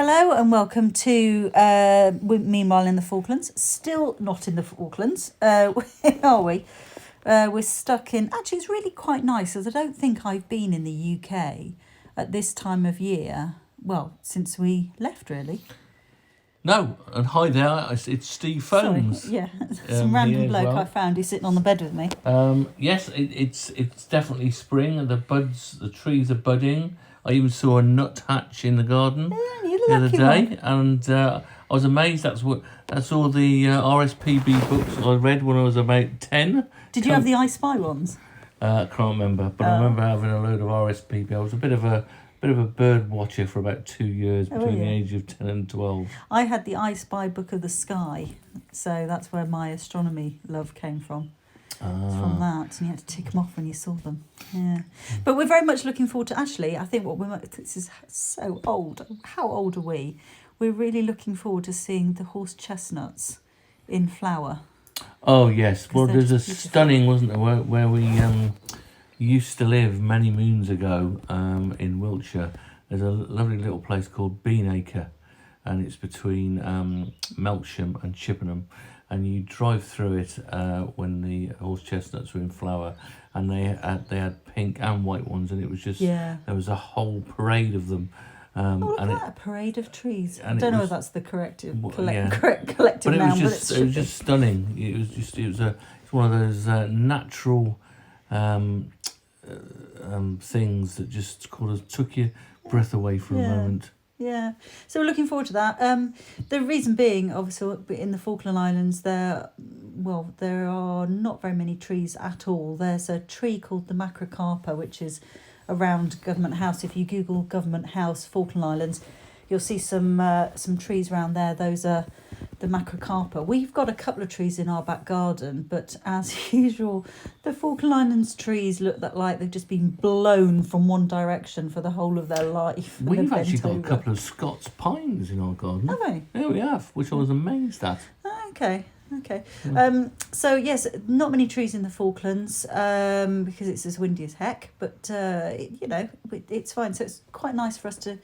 Hello and welcome to Meanwhile in the Falklands. Still not in the Falklands, where are we? We're stuck in... Actually, it's really quite nice, as I don't think I've been in the UK at this time of year, well, since we left, really. No, and hi there, it's Steve Phones. Sorry, yeah, some random bloke well. I found who's sitting on the bed with me. Yes, it's definitely spring, and the trees are budding. I even saw a nuthatch in the garden the other day, and I was amazed. That's all the RSPB books I read when I was about 10. Did you have the I Spy ones? I can't remember, but I remember having a load of RSPB. I was a bit of a bird watcher for about 2 years between the age of 10 and 12. I had the I Spy Book of the Sky, so that's where my astronomy love came from. It's from that, and you had to tick them off when you saw them. Yeah, but we're very much looking forward to. Actually, I think this is so old. How old are we? We're really looking forward to seeing the horse chestnuts in flower. Oh yes, well there's a beautiful. stunning, wasn't there, where we used to live many moons ago in Wiltshire. There's a lovely little place called Beanacre, and it's between Melksham and Chippenham. And you drive through it when the horse chestnuts were in flower, and they had pink and white ones, and it was just there was a whole parade of them. A parade of trees. I don't know if that's the correct collective but noun, it was just stunning. It's one of those natural things that just took your breath away for a moment. Yeah, so we're looking forward to that. The reason being, obviously, in the Falkland Islands, there are not very many trees at all. There's a tree called the macrocarpa, which is around Government House. If you Google Government House, Falkland Islands, you'll see some trees around there. Those are the macrocarpa. We've got a couple of trees in our back garden, but as usual, the Falkland Islands trees look like they've just been blown from one direction for the whole of their life. We've actually got a couple of Scots pines in our garden. Have we? Yeah, we have, which I was amazed at. Okay. Yeah. So yes, not many trees in the Falklands because it's as windy as heck, but it's fine. So it's quite nice for us to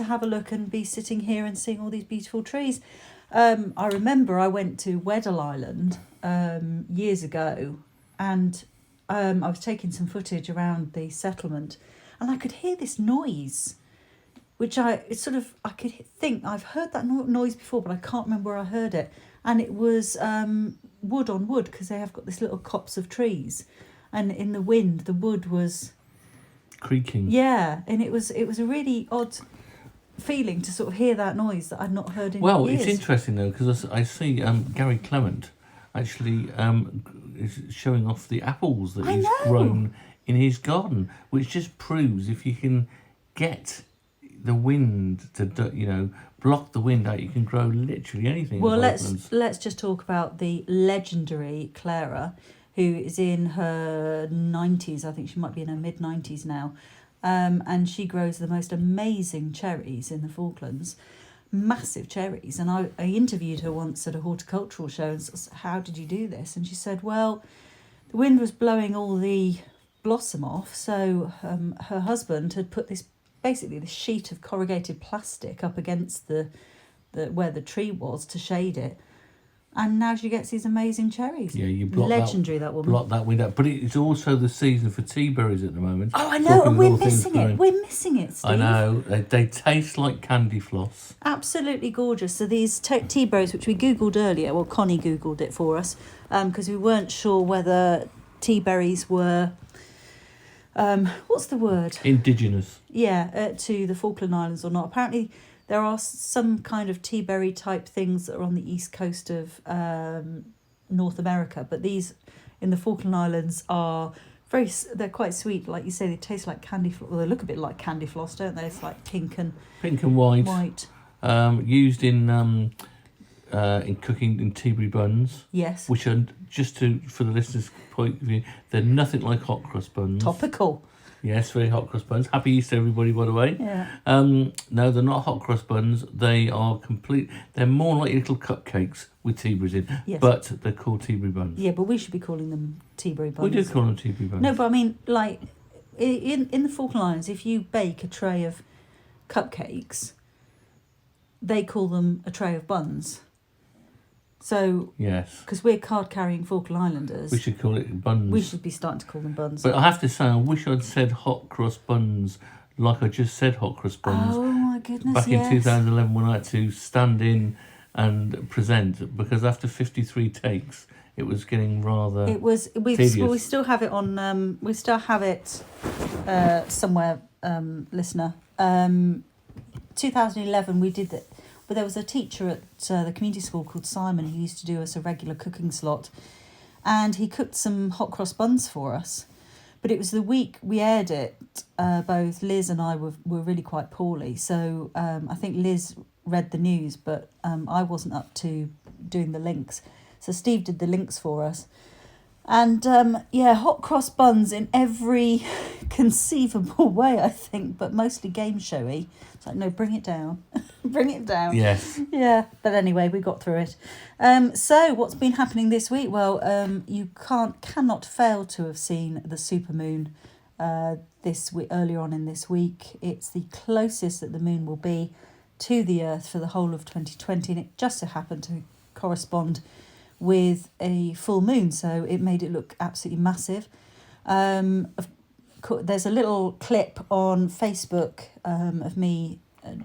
have a look and be sitting here and seeing all these beautiful trees. I remember I went to Weddell Island years ago, and I was taking some footage around the settlement, and I could hear this noise, which I could think I've heard that noise before, but I can't remember where I heard it. And it was wood on wood, because they have got this little copse of trees, and in the wind the wood was creaking. Yeah, and it was a really odd feeling to sort of hear that noise that I'd not heard in years. Well, it's interesting though, because I see Gary Clement actually is showing off the apples that he's grown in his garden, which just proves if you can get the wind to block the wind out, you can grow literally anything. Well, let's just talk about the legendary Clara, who is in her 90s. I think she might be in her mid-90s now. And she grows the most amazing cherries in the Falklands, massive cherries. And I interviewed her once at a horticultural show and said, how did you do this? And she said, well, the wind was blowing all the blossom off, so her husband had put this sheet of corrugated plastic up against the where the tree was to shade it. And now she gets these amazing cherries. Yeah, you block legendary that woman. Block that wind out. But it's also the season for tea berries at the moment. Oh, I know, and we're missing it. We're missing it, Steve. I know. They taste like candy floss. Absolutely gorgeous. So these tea berries, which we Googled earlier, well, Connie Googled it for us, because we weren't sure whether tea berries were... what's the word? Indigenous. Yeah, to the Falkland Islands or not. Apparently, there are some kind of tea berry type things that are on the east coast of North America, but these in the Falkland Islands are they're quite sweet. Like you say, they taste like candy floss. Well, they look a bit like candy floss, don't they? It's like pink and white. Used in cooking in tea-berry buns. Yes. Which are, for the listeners' point of view, they're nothing like hot cross buns. Topical. Yes, very hot cross buns. Happy Easter, everybody, by the way. Yeah. No, they're not hot cross buns. They are they're more like little cupcakes with tea-berries in. Yes. But they're called tea-berry buns. Yeah, but we should be calling them tea-berry buns. We do call them tea-berry buns. No, but I mean, like, in the Falkland Islands, if you bake a tray of cupcakes, they call them a tray of buns. So, Yes. because we're card-carrying Falkland Islanders, We should call it buns. we should be starting to call them buns. But I have to say, I wish I'd said hot cross buns like I just said hot cross buns. Oh my goodness, Back yes. in 2011 when I had to stand in and present, because after 53 takes, it was getting rather It was. We still have it on. We still have it somewhere, listener. 2011, we did that. But there was a teacher at the community school called Simon who used to do us a regular cooking slot, and he cooked some hot cross buns for us. But it was the week we aired it. Both Liz and I were really quite poorly, so I think Liz read the news, but I wasn't up to doing the links. So Steve did the links for us. And hot cross buns in every conceivable way, I think, but mostly game showy. It's like, no, bring it down. Bring it down. Yes. Yeah, but anyway, we got through it. So what's been happening this week? Well, you cannot fail to have seen the supermoon this week, earlier on in this week. It's the closest that the moon will be to the Earth for the whole of 2020, and it just so happened to correspond with a full moon, so it made it look absolutely massive. There's a little clip on Facebook of me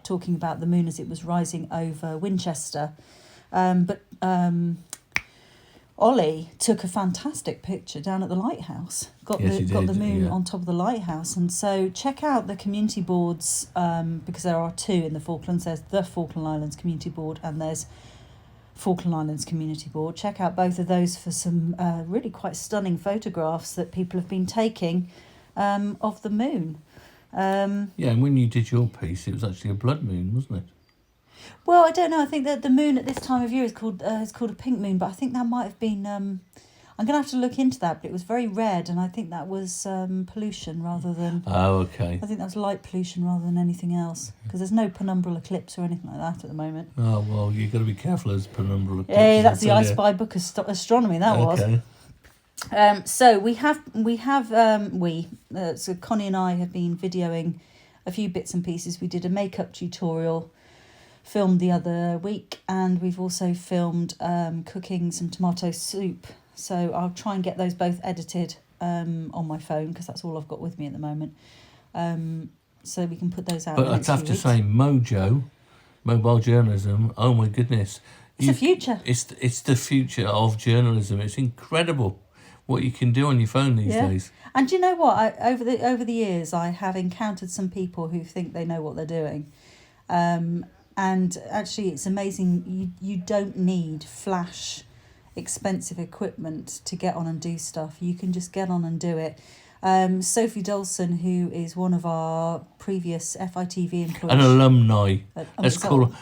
talking about the moon as it was rising over Winchester, but Ollie took a fantastic picture down at the lighthouse. Got the moon on top of the lighthouse, and so check out the community boards, because there are two in the Falklands. There's the Falkland Islands Community Board and there's Falkland Islands Community Board. Check out both of those for some really quite stunning photographs that people have been taking of the moon. And when you did your piece, it was actually a blood moon, wasn't it? Well, I don't know. I think that the moon at this time of year is called a pink moon, but I think that might have been. I'm going to have to look into that, but it was very red, and I think that was pollution rather than. Oh, okay. I think that was light pollution rather than anything else, because there's no penumbral eclipse or anything like that at the moment. Oh well, you've got to be careful as penumbral eclipse. Hey, that's the I Spy book of astronomy. That was. So so Connie and I have been videoing a few bits and pieces. We did a makeup tutorial filmed the other week, and we've also filmed cooking some tomato soup. So I'll try and get those both edited on my phone, because that's all I've got with me at the moment. So we can put those out. But I'd have to say, Mojo, mobile journalism. Oh my goodness, it's the future. It's the future of journalism. It's incredible what you can do on your phone these days. And do you know what? Over the years, I have encountered some people who think they know what they're doing. And actually, it's amazing. You don't need flash, expensive equipment to get on and do stuff. You can just get on and do it. Sophie Dolson, who is one of our previous FITV employees. An alumni. Let's call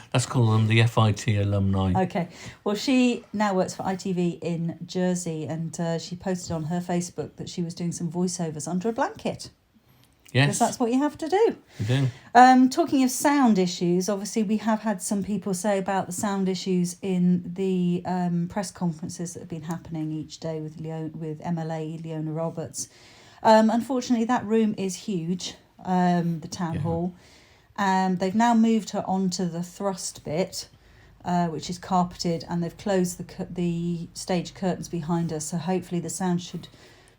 them the FIT alumni. Okay. Well, she now works for ITV in Jersey, and she posted on her Facebook that she was doing some voiceovers under a blanket. Yes. Because that's what you have to do. You do. Talking of sound issues, obviously we have had some people say about the sound issues in the press conferences that have been happening each day with MLA Leona Roberts. Unfortunately, that room is huge, the town hall. They've now moved her onto the thrust bit, which is carpeted, and they've closed the stage curtains behind us. So hopefully the sound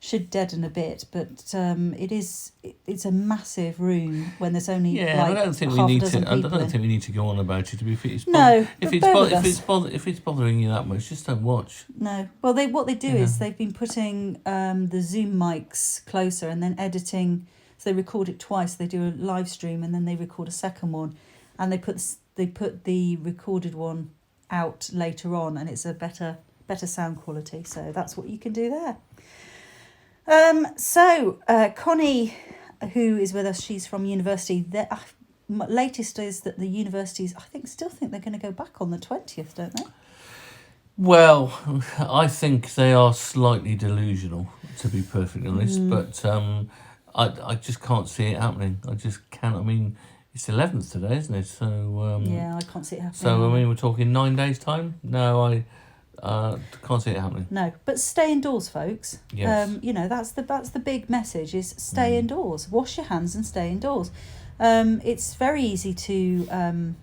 should deaden a bit, but it's a massive room when there's only I don't think we need to go on about it. To be fair, if it's bothering you that much, just don't watch. No, well, what they do is they've been putting the Zoom mics closer and then editing. So they record it twice. They do a live stream and then they record a second one, and they put the recorded one out later on, and it's a better sound quality. So that's what you can do there. Connie, who is with us, she's from university. The latest is that the universities, still think they're going to go back on the 20th, don't they? Well, I think they are slightly delusional, to be perfectly honest. But I just can't see it happening. I just can't. I mean, it's 11th today, isn't it? So I can't see it happening. So we're talking 9 days' time. No, I can't see it happening. No, but stay indoors, folks. Yes. That's the big message: is stay indoors, wash your hands, and stay indoors. It's very easy to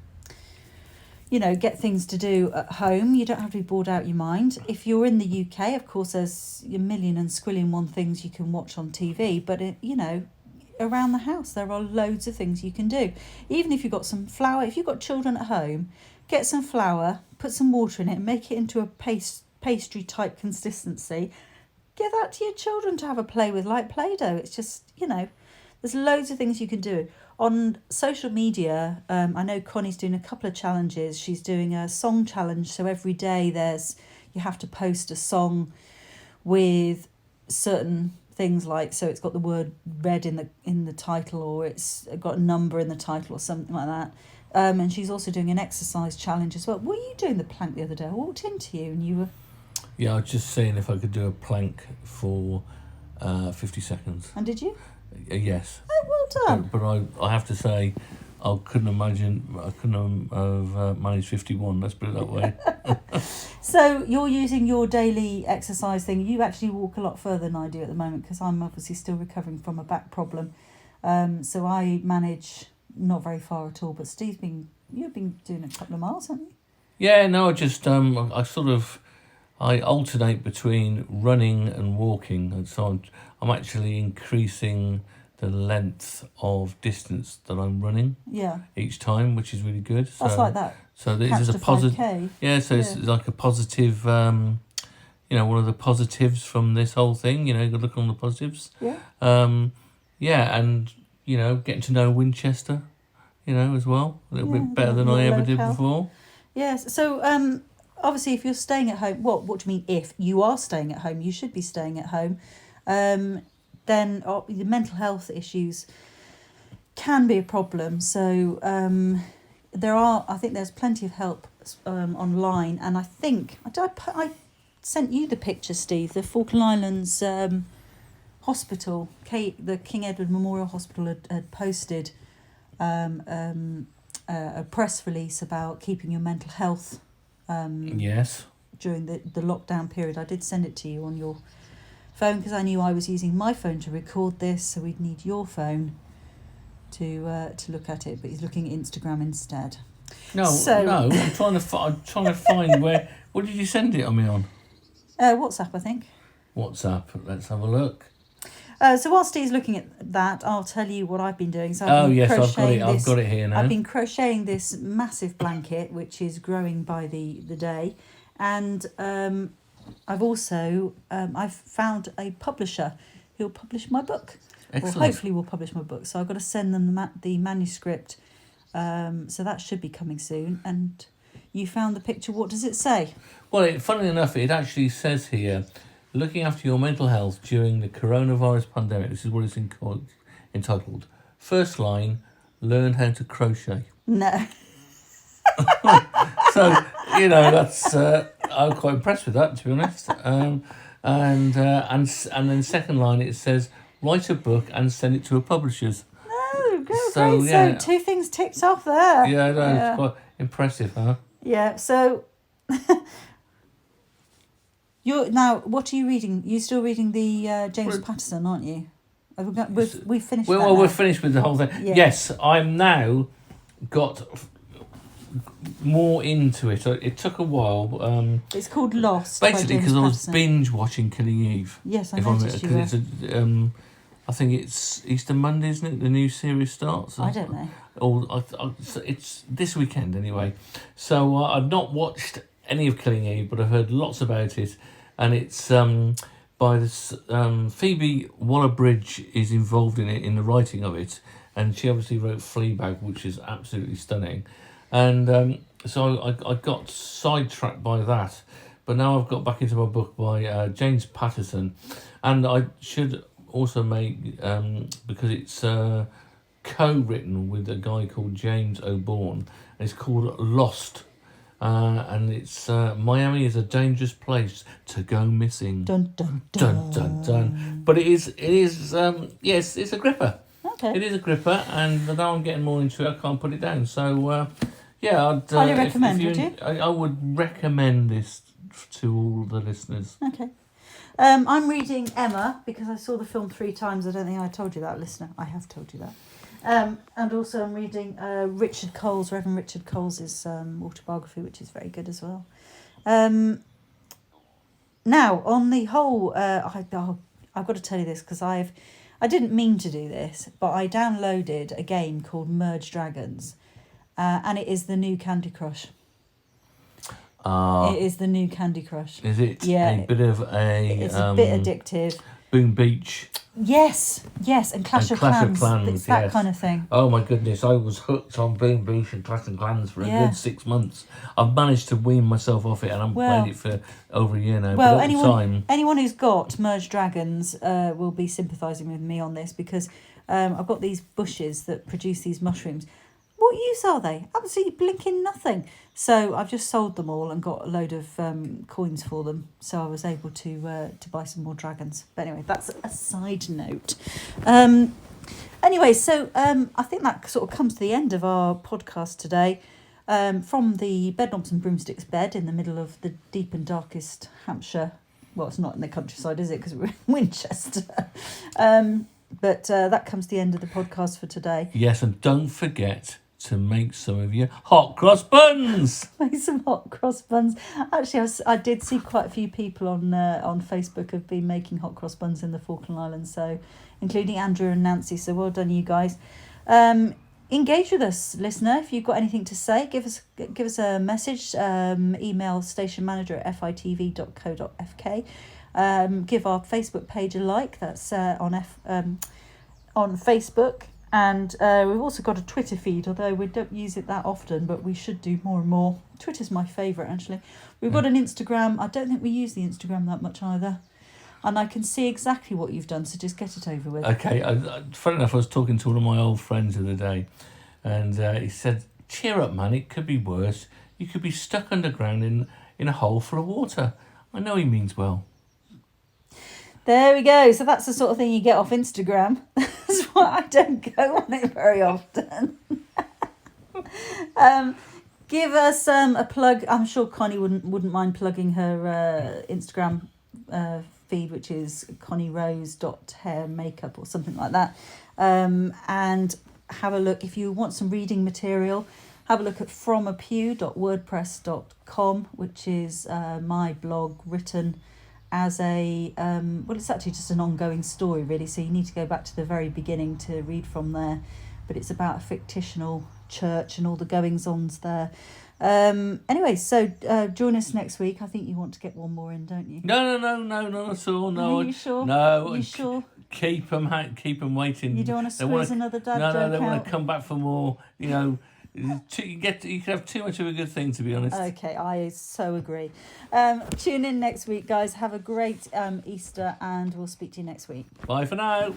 get things to do at home. You don't have to be bored out your mind. If you're in the UK, of course, there's a million and squillion one things you can watch on TV. But, around the house, there are loads of things you can do. Even if you've got some flour, if you've got children at home, get some flour, put some water in it, and make it into a pastry type consistency. Give that to your children to have a play with, like Play-Doh. It's just, there's loads of things you can do. On social media, I know Connie's doing a couple of challenges. She's doing a song challenge. So every day you have to post a song with certain things like, so it's got the word red in the title, or it's got a number in the title or something like that. And she's also doing an exercise challenge as well. Were you doing the plank the other day? I walked into you and you were... Yeah, I was just seeing if I could do a plank for 50 seconds. And did you? Yes. Oh, well done. But I have to say, I couldn't have managed 51, let's put it that way. So you're using your daily exercise thing. You actually walk a lot further than I do at the moment, because I'm obviously still recovering from a back problem. So I manage not very far at all. But Steve's you've been doing a couple of miles, haven't you? Yeah, no, I alternate between running and walking, and so I'm actually increasing the length of distance that I'm running. Yeah. Each time, which is really good. That's like that. So this is a positive. Yeah, so it's like a positive. One of the positives from this whole thing. You look on the positives. Yeah. And getting to know Winchester, as well, a little bit better than I ever did before. Yes. So obviously, if you're staying at home, what do you mean? If you are staying at home, you should be staying at home. Then the mental health issues can be a problem. So I think there's plenty of help online, and I think I sent you the picture, Steve. The Falkland Islands hospital, the King Edward Memorial Hospital had posted a press release about keeping your mental health. Yes. During the lockdown period, I did send it to you on your phone because I knew I was using my phone to record this, so we'd need your phone to look at it. But he's looking at Instagram instead. No. I'm trying to find where. What did you send it on me on? WhatsApp, I think. WhatsApp. Let's have a look. So whilst he's looking at that, I'll tell you what I've been doing. So I've got it here now. I've been crocheting this massive blanket, which is growing by the day, and I've also I've found a publisher who'll publish my book. Excellent. Or hopefully will publish my book. So I've got to send them the manuscript. So that should be coming soon. And you found the picture. What does it say? Well, funnily enough, it actually says here, looking after your mental health during the coronavirus pandemic. This is what it's entitled. First line, learn how to crochet. No. So, that's... I'm quite impressed with that, to be honest. And then second line, it says, write a book and send it to a publisher's. Oh, great. So two things ticked off there. Yeah, it's quite impressive, huh? Yeah, so... what are you reading? You're still reading the James Patterson, aren't you? We've finished that now. We're finished with the whole thing. Yeah. Yes, I'm now got more into it. It took a while. It's called Lost. Basically, because I was binge watching Killing Eve. Yes, I noticed you were. I think it's Easter Monday, isn't it? The new series starts. I don't know. It's this weekend anyway. So I've not watched any of Killing Eve, but I've heard lots about it, and it's by this Phoebe Waller-Bridge is involved in it, in the writing of it, and she obviously wrote Fleabag, which is absolutely stunning, and so I got sidetracked by that, but now I've got back into my book by James Patterson, and I should also make because it's co-written with a guy called James O'Bourne, and it's called Lost. And it's Miami is a dangerous place to go missing. Dun dun dun. Dun dun dun. But it is yes, it's a gripper. Okay. It is a gripper, and now I'm getting more into it. I can't put it down. So I'd highly recommend. Would you? I would recommend this to all the listeners. Okay. I'm reading Emma because I saw the film 3 times. I don't think I told you that, listener. I have told you that. And also I'm reading Reverend Richard Cole's autobiography, which is very good as well. Now, on the whole, I've got to tell you this because I didn't mean to do this, but I downloaded a game called Merge Dragons, and it is the new Candy Crush. It is the new Candy Crush. Is it Yeah, a bit of a... It's a bit addictive. Boom Beach. Yes, and Clash of Clans. It's that kind of thing. Oh my goodness, I was hooked on Boom Beach and Clash of Clans for a good 6 months. I've managed to wean myself off it, and I'm playing it for over a year now. Well, but at the time, anyone who's got Merge Dragons will be sympathising with me on this because I've got these bushes that produce these mushrooms. What use are they? Absolutely blinking nothing. So I've just sold them all and got a load of coins for them. So I was able to buy some more dragons. But anyway, that's a side note. Anyway, so I think that sort of comes to the end of our podcast today. From the Bedknobs and Broomsticks bed in the middle of the deep and darkest Hampshire. Well, it's not in the countryside, is it? Because we're in Winchester. But that comes to the end of the podcast for today. Yes, and don't forget to make some of your hot cross buns. Make some hot cross buns. Actually, I did see quite a few people on Facebook have been making hot cross buns in the Falkland Islands, so including Andrew and Nancy. So well done, you guys. Engage with us, listener. If you've got anything to say, give us a message. Email stationmanager@fitv.co.fk. Give our Facebook page a like. That's on Facebook. And we've also got a Twitter feed, although we don't use it that often, but we should do more and more. Twitter's my favourite, actually. We've got an Instagram. I don't think we use the Instagram that much either. And I can see exactly what you've done, so just get it over with. Okay, funny enough, I was talking to one of my old friends the other day, and he said, cheer up, man, it could be worse. You could be stuck underground in a hole full of water. I know he means well. There we go. So that's the sort of thing you get off Instagram. That's why I don't go on it very often. Give us a plug. I'm sure Connie wouldn't mind plugging her Instagram feed, which is ConnieRose.hairmakeup or something like that. And have a look. If you want some reading material, have a look at fromapew.wordpress.com, which is my blog written as a it's actually just an ongoing story, really, so you need to go back to the very beginning to read from there, but it's about a fictional church and all the goings-ons there. Anyway, so join us next week. I think you want to get one more in, don't you? No, not at all. No, are you sure? No, you sure? Keep them waiting. You don't want to squeeze another dad joke No, they out? want to come back for more. You know, you can have too much of a good thing, to be honest. Okay, I so agree. Tune in next week, guys. Have a great Easter, and we'll speak to you next week. Bye for now.